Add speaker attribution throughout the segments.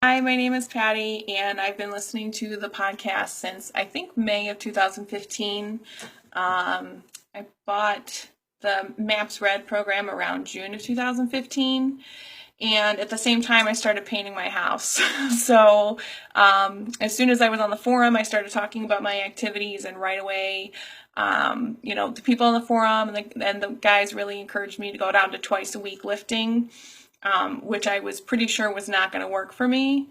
Speaker 1: Hi, my name is Patty, and I've been listening to the podcast since I think May of 2015. I bought the Maps Red program around June of 2015, and at the same time, I started painting my house. So, as soon as I was on the forum, I started talking about my activities, and right away, the people on the forum and the guys really encouraged me to go down to twice a week lifting, which I was pretty sure was not going to work for me.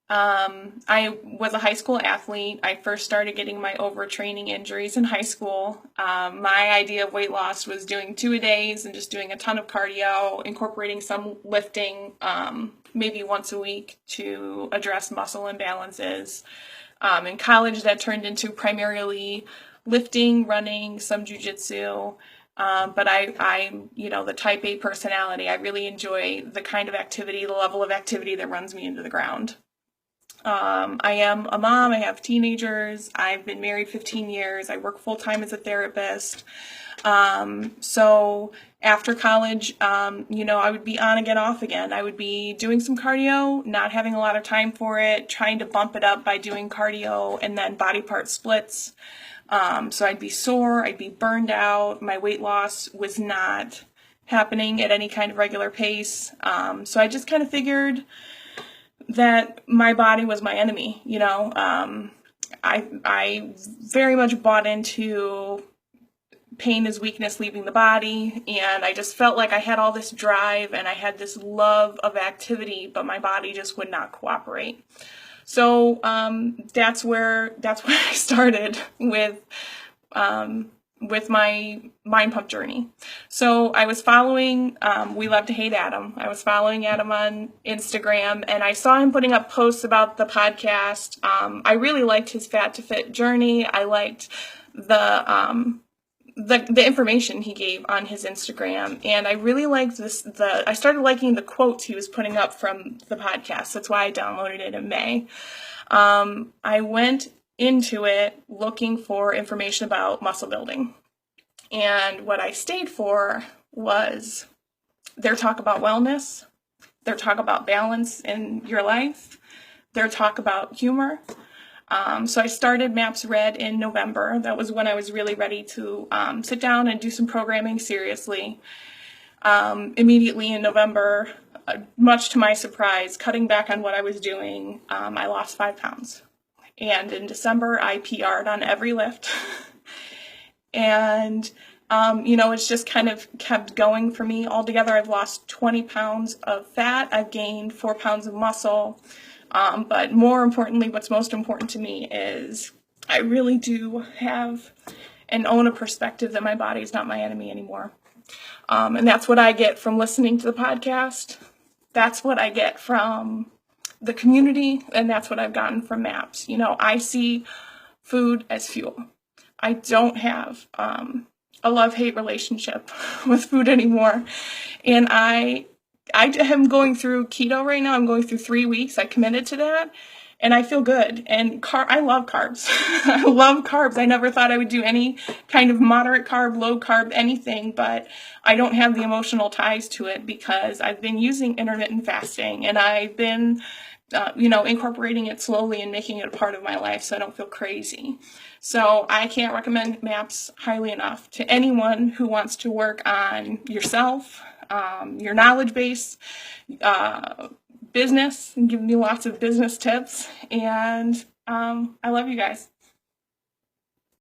Speaker 1: I was a high school athlete. I first started getting my overtraining injuries in high school. My idea of weight loss was doing 2-a-days and just doing a ton of cardio, incorporating some lifting, maybe once a week to address muscle imbalances. In college, that turned into primarily lifting, running, some jujitsu. But I'm, the type A personality. I really enjoy the kind of activity, the level of activity that runs me into the ground. I am a mom. I have teenagers. I've been married 15 years. I work full-time as a therapist. So after college, I would be on again, off again. I would be doing some cardio, not having a lot of time for it, trying to bump it up by doing cardio and then body part splits. So I'd be sore, I'd be burned out. My weight loss was not happening at any kind of regular pace. So I just kind of figured that my body was my enemy. I very much bought into pain is weakness leaving the body, and I just felt like I had all this drive and I had this love of activity, but my body just would not cooperate. So that's where I started with my Mind Pump journey. So I was following We Love to Hate Adam. I was following Adam on Instagram, and I saw him putting up posts about the podcast. I really liked his Fat to Fit journey. I liked the information he gave on his Instagram, and I really liked I started liking the quotes he was putting up from the podcast. That's why I downloaded it in May. I went into it looking for information about muscle building, and what I stayed for was their talk about wellness, their talk about balance in your life, their talk about humor. So I started Maps Red in November. That was when I was really ready to sit down and do some programming seriously. Immediately in November, much to my surprise, cutting back on what I was doing, I lost 5 pounds. And in December, I PR'd on every lift. And, it's just kind of kept going for me. Altogether, I've lost 20 pounds of fat. I've gained 4 pounds of muscle. But more importantly, what's most important to me is I really do have and own a perspective that my body is not my enemy anymore. And that's what I get from listening to the podcast. That's what I get from the community, and that's what I've gotten from MAPS. I see food as fuel. I don't have a love-hate relationship with food anymore. And I am going through keto right now. I'm going through 3 weeks. I committed to that, and I feel good. And I love carbs. I love carbs. I never thought I would do any kind of moderate carb, low carb, anything, but I don't have the emotional ties to it because I've been using intermittent fasting, and I've been incorporating it slowly and making it a part of my life so I don't feel crazy. So I can't recommend MAPS highly enough to anyone who wants to work on yourself, your knowledge base, business, and give me lots of business tips. And I love you guys.